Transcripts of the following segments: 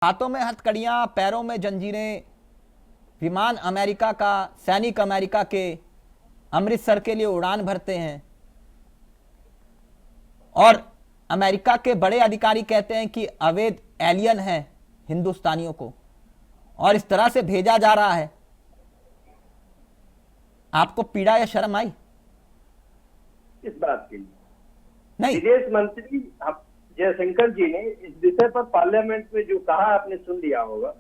हाथों में हथकड़ियां, पैरों में जंजीरें, विमान अमेरिका का, सैनिक अमेरिका के अमृतसर के लिए उड़ान भरते हैं और अमेरिका के बड़े अधिकारी कहते हैं कि अवैध एलियन है हिंदुस्तानियों को, और इस तरह से भेजा जा रहा है। आपको पीड़ा या शर्म आई? इस बात की नहीं। विदेश मंत्री जयशंकर जी ने इस विषय पर पार्लियामेंट में जो कहा आपने सुन लिया होगा।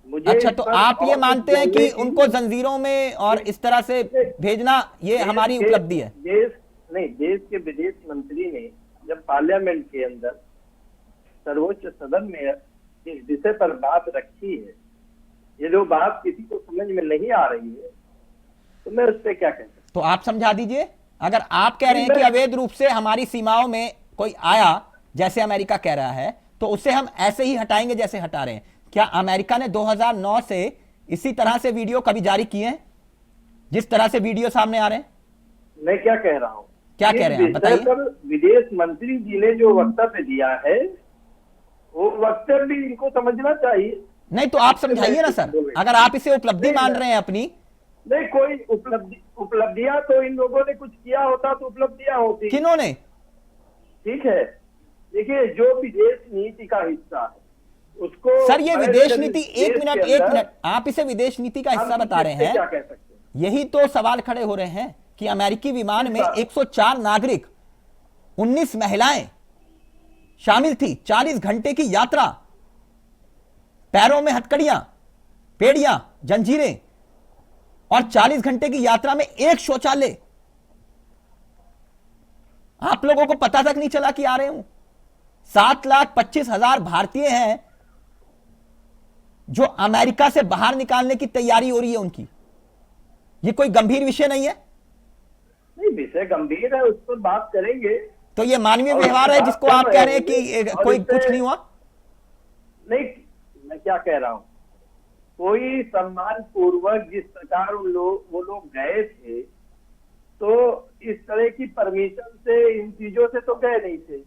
मुझे अच्छा, तो आप ये मानते हैं कि उनको जंजीरों में और इस तरह से भेजना ये हमारी उपलब्धि है? देश के विदेश मंत्री ने जब पार्लियामेंट के अंदर सर्वोच्च सदन में इस विषय पर बात रखी है, ये जो बात किसी को समझ में नहीं आ रही है, तो मैं उस पर क्या कह सकता हूं? तो आप समझा दीजिए। अगर आप कह रहे हैं कि अवैध रूप से हमारी सीमाओं में कोई आया, जैसे अमेरिका कह रहा है, तो उसे हम ऐसे ही हटाएंगे जैसे हटा रहे हैं। क्या अमेरिका ने 2009 से इसी तरह से वीडियो कभी जारी किए हैं, जिस तरह से वीडियो सामने आ रहे हैं? मैं क्या कह रहा हूं, क्या कह रहे हैं बताइए। विदेश मंत्री जी ने जो वक्तव्य दिया है, वो वक्तव्य भी इनको समझना चाहिए। नहीं तो आप समझाइए ना सर, अगर आप इसे उपलब्धि मान रहे हैं अपनी। नहीं, कोई उपलब्धियां तो इन लोगों ने कुछ किया होता तो उपलब्धियां होती। किन्होंने? ठीक है, देखिए, जो विदेश नीति का हिस्सा है उसको सर, ये विदेश नीति, एक मिनट, आप इसे विदेश नीति का हिस्सा बता रहे हैं। क्या कह सकते हैं? यही तो सवाल खड़े हो रहे हैं कि अमेरिकी विमान में 104 नागरिक, 19 महिलाएं शामिल थी, 40 घंटे की यात्रा, पैरों में हथकड़ियां, पेड़ियां, जंजीरें, और 40 घंटे की यात्रा में एक शौचालय। आप लोगों को पता तक नहीं चला कि आ रहे हूं। 7,25,000 भारतीय हैं जो अमेरिका से बाहर निकालने की तैयारी हो रही है उनकी। ये कोई गंभीर विषय नहीं है? नहीं, विषय गंभीर है, उस पर बात करेंगे। तो ये मानवीय व्यवहार है जिसको आप कह रहे हैं कि कोई कुछ नहीं हुआ? नहीं, मैं क्या कह रहा हूं, कोई सम्मान पूर्वक जिस प्रकार वो लोग गए थे, तो इस तरह की परमिशन से, इन चीजों से तो गए नहीं थे।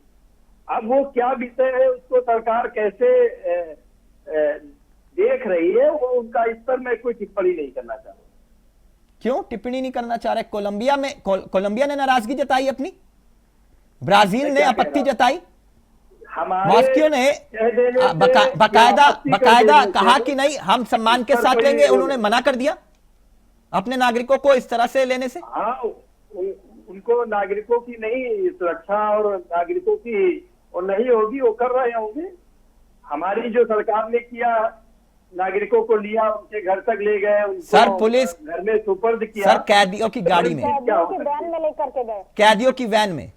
अब वो क्या विषय है, उसको सरकार कैसे देख रही है, वो उनका, इस पर मैं कोई टिप्पणी नहीं करना चाहता। क्यों टिप्पणी नहीं करना चाह रहे? कोलंबिया ने नाराजगी जताई अपनी, ब्राजील ने आपत्ति जताई, मॉस्को ने बकायदा कहा कि नहीं, हम सम्मान के साथ लेंगे, उन्होंने मना कर दिया अपने नागरिकों को इस तरह से लेने से। हाँ, उनको नागरिकों की नहीं सुरक्षा और नागरिकों की और नहीं होगी, वो कर रहे होंगे। हमारी जो सरकार ने किया, नागरिकों को लिया, उनके घर तक ले गए, सर पुलिस घर में सुपर्द किया, सर कैदियों की गाड़ी में, वैन में लेकर के गए, कैदियों की वैन में।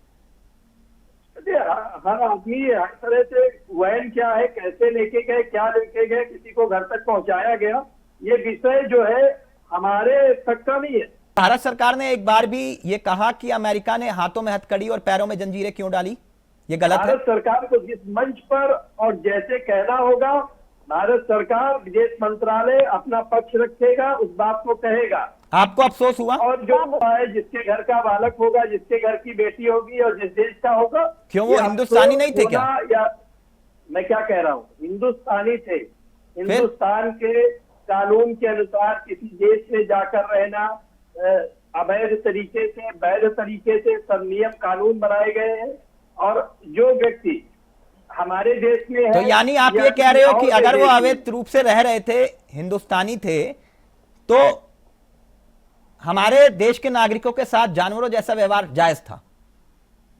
हर आदमी हर तरह से, वैन क्या है, कैसे लेके गए, क्या लेके गए, किसी को घर तक पहुंचाया गया, ये विषय जो है हमारे तक का नहीं है। भारत सरकार ने एक बार भी ये कहा कि अमेरिका ने हाथों में हथकड़ी और पैरों में जंजीरें क्यों डाली? ये गलत है? भारत सरकार को जिस मंच पर और जैसे कहना होगा, भारत सरकार, विदेश मंत्रालय अपना पक्ष रखेगा, उस बात को कहेगा। आपको अफसोस हुआ? और जो है, जिसके घर का बालक होगा, जिसके घर की बेटी होगी और जिस देश का होगा, क्यों वो हिंदुस्तानी नहीं थे क्या? या मैं क्या कह रहा हूँ, हिंदुस्तानी थे। हिंदुस्तान के कानून के अनुसार किसी देश में जाकर रहना अवैध तरीके से, वैध तरीके से सब नियम कानून बनाए गए हैं। और जो व्यक्ति हमारे देश में है, तो यानी आप ये कह रहे हो कि अगर वो अवैध रूप से रह रहे थे, हिंदुस्तानी थे, तो हमारे देश के नागरिकों के साथ जानवरों जैसा व्यवहार जायज था?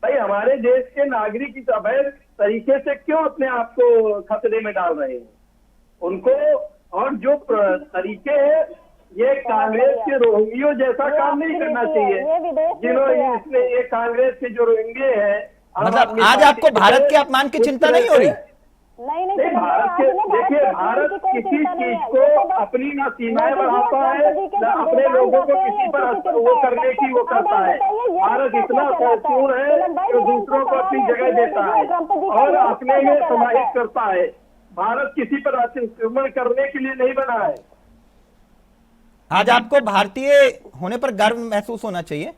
भाई, हमारे देश के नागरिक इस अवैध तरीके से क्यों अपने आप को खतरे में डाल रहे हैं उनको? और जो तरीके हैं, ये कांग्रेस के रोहिंग्यो जैसा काम नहीं करना चाहिए, जिन्होंने इसमें, ये कांग्रेस के जो रोहिंगे हैं। मतलब आज आपको भारत के अपमान की चिंता नहीं हो रही? नहीं, भारत के, देखिए, भारत किसी चीज को अपनी ना सीमाएं बढ़ाता है, ना अपने लोगों को किसी पर वो करने की वो करता है। भारत इतना सौपूर्ण है कि दूसरों को अपनी जगह देता है और अपने में समाहित करता है। भारत किसी पर आक्रमण करने के लिए नहीं बना है। आज आपको भारतीय होने पर गर्व महसूस होना चाहिए।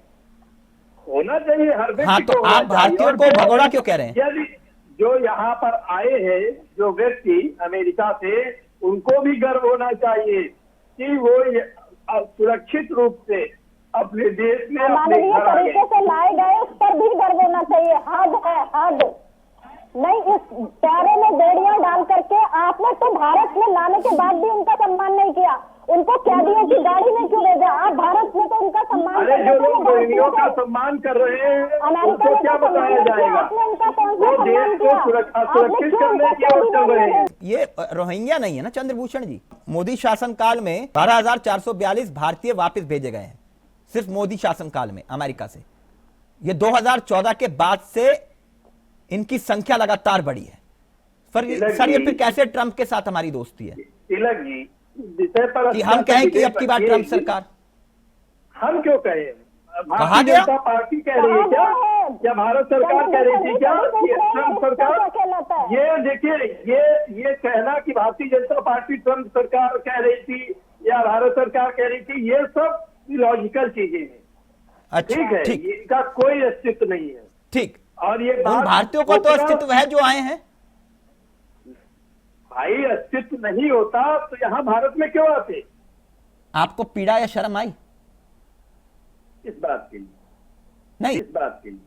हर व्यक्ति। हाँ, तो आप भारतीयों को भगोड़ा क्यों कह रहे हैं? जो यहाँ पर आए हैं जो व्यक्ति अमेरिका से, उनको भी गर्व होना चाहिए कि वो सुरक्षित रूप से अपने देश में अपने मानवीय घर आ तरीके गए। से लाए गए, उस पर भी गर्व होना चाहिए। हद है, हद नहीं। इस प्यारे में बेड़ियां डाल करके आपने तो भारत में लाने के बाद भी उनका सम्मान नहीं किया। उनको कैदियों की गाड़ी में क्यों भेजा? आप भारत में तो उनका सम्मान अरे कर जो रहे थे, लोग भारतीयों रोहिंग्यों का को। सम्मान कर रहे हैं अमेरिका उनको ने क्या तो बताया सम्मान किया, जाएगा? आपने उनका कौन सा वो सम्मान देश किया? को आपने सुरक्षित क्यों करने उनका की ओर चल रहे हैं। ये रोहिंग्या नहीं है ना चंद्रभूषण जी। मोदी शासनकाल में 12,442 भारतीय वापस भेजे गए हैं, सिर्फ मोदी शासनकाल में अमेरिका से। ये 2014 के बाद से इनकी संख्या लगातार बढ़ी है। सर ये फिर कैसे ट्रंप के साथ हमारी दोस्ती है तिलक जी, विषय पर कि हम कहें कि अब की बार ट्रंप सरकार? हम क्यों कहें? कहा भारतीय गया? जनता पार्टी कह रही है क्या? क्या भारत सरकार कह रही थी क्या? ये ट्रंप सरकार, ये देखिए, ये कहना कि भारतीय जनता पार्टी ट्रंप सरकार कह रही थी या भारत सरकार कह रही थी, ये सब लॉजिकल चीजें हैं। अच्छा, ठीक है, ठीक इनका कोई अस्तित्व नहीं है। ठीक। और ये उन बात भारतीयों को तो अस्तित्व है जो आए हैं। भाई अस्तित्व नहीं होता तो यहाँ भारत में क्यों आते? आपको पीड़ा या शर्म आई इस बात के लिए, नहीं? इस बात के लिए